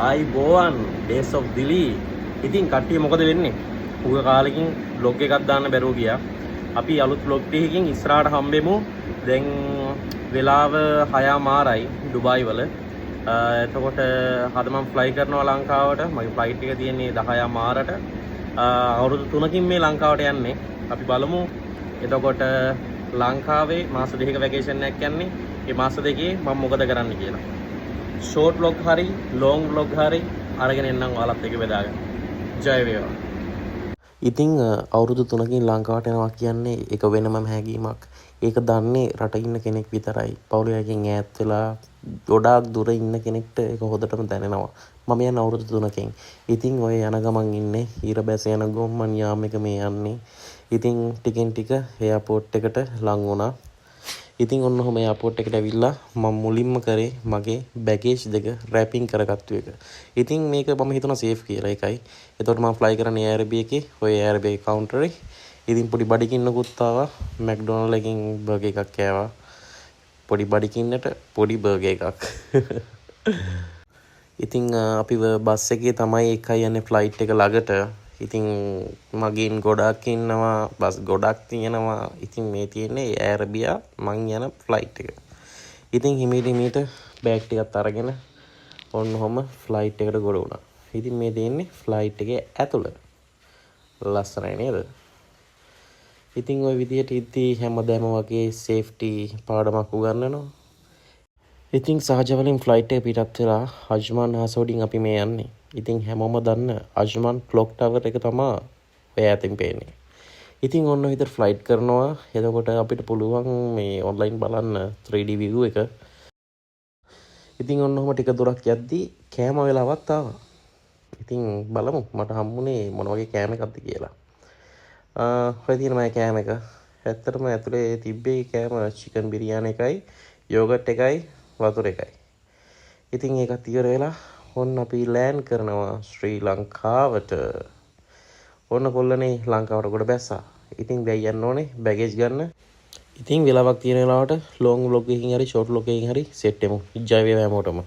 ආයිබෝවන් days of දිලි. ඉතින් කට්ටිය මොකද වෙන්නේ? පුග කාලෙකින් බ්ලොග් එකක් දාන්න බැරුව ගියා. අපි අලුත් බ්ලොග් එකකින් ඉස්සරහට හම්බෙමු. දැන් වෙලාව 6:00 ඩුබායි වල. එතකොට අද මම ෆ්ලයි කරනවා ලංකාවට. මගේ ෆ්ලයිට් එක තියෙන්නේ 10:00ට. අවුරුදු 3කින් මේ ලංකාවට යන්නේ. අපි බලමු. එතකොට ලංකාවේ මාස 2ක වැකේෂන් එකක් යන්නේ. මේ මාස දෙකේ මම මොකද කරන්න කියලා. Short vlog hari long vlog hari අරගෙන එන්නම් ඔයාලත් එක්ක බෙදාගෙන. ජය වේවා. ඉතින් අවුරුදු 3කින් ලංකාවට යනවා කියන්නේ ඒක වෙනම හැඟීමක්. ඒක දන්නේ රට ඉන්න කෙනෙක් විතරයි. පවුලකින් ඈත් වෙලා ගොඩාක් දුර ඉන්න කෙනෙක්ට ඒක හොදටම දැනෙනවා. මම යන අවුරුදු 3කින්. ඉතින් ඔය යන ගමන් ඉන්නේ ඊර බැස යන ගොම්මන් යාම එක මේ යන්නේ. ඉතින් ටිකෙන් ටික එයාපෝට් එකට ලං වුණා. ඉතින් ඔන්න ඔහම එයාපෝට් එකට ඇවිල්ලා මම මුලින්ම කරේ මගේ බැගේජ් දෙක රැපින් කරගත්තු එක. ඉතින් මේක මම හිතුණා සේෆ් කියලා එකයි. එතකොට මම ෆ්ලයි කරන්නේ එයාර්බී එකේ ඔය එයාර්බී කවුන්ටරේ. ඉතින් පොඩි බඩගින්නකුත් ආවා. මැක්ඩොනල්ඩ් එකකින් බර්ගර් එකක් කෑවා. පොඩි බඩගින්නට පොඩි බර්ගර් එකක්. ඉතින් අපි බස් එකේ තමයි එකයි යන්නේ ෆ්ලයිට් එක ළඟට. ඉතින් මගින් ගොඩක් ඉන්නවා බස් ගොඩක් තියෙනවා. ඉතින් මේ තියෙන්නේ එයාර්බියා මං යන ෆ්ලයිට් එක. ඉතින් හිමීට බෑග් ටිකත් අරගෙන ඔන්න ඔහම ෆ්ලයිට් එකට ගොඩ වුණා. ඉතින් මේ තියෙන්නේ ෆ්ලයිට් එකේ ඇතුළ. ලස්සනයි නේද? ඉතින් ওই විදිහට ඉද්දී හැමදාම වගේ සේෆ්ටි පාඩමක් උගන්වනවා. ඉතින් සහජවලින් ෆ්ලයිට් එක පිටත් වෙලා අජ්මාන් හසෝඩින් අපි මේ යන්නේ. ඉතින් හැමෝම දන්න අජ්මාන් ක්ලොක් ටවර් එක තමයි ඔය ඇතින් පේන්නේ. ඉතින් ඔන්න විතර ෆ්ලයිට් කරනවා. එතකොට අපිට පුළුවන් මේ ඔන්ලයින් බලන්න 3D view එක. ඉතින් ඔන්න ඔහම ටික දුරක් යද්දී කෑම වෙලාවක් ආවා. ඉතින් බලමු මට හම්බුනේ මොන වගේ කෑම එකක්ද කියලා. ඔය තියෙන මගේ කෑම එක. ඇත්තටම ඇතුලේ තිබ්බේ කෑම චිකන් බිරියානි එකයි, යෝගට් එකයි, වතුර එකයි. ඉතින් ඒකත් ඉවර වෙලා ඔන්න අපි ලෑන්ඩ් කරනවා ශ්‍රී ලංකාවට. ඔන්න කොල්ලනේ ලංකාවට ගොඩ බැස්සා. ඉතින් දැන් යන්න ඕනේ බැගේජ් ගන්න. ඉතින් වෙලාවක් තියෙන වෙලාවට ලොන්ග් vlog එකකින් හරි ෂෝට් vlog එකකින් හරි සෙට් වෙමු. ජය වේවා හැමෝටම.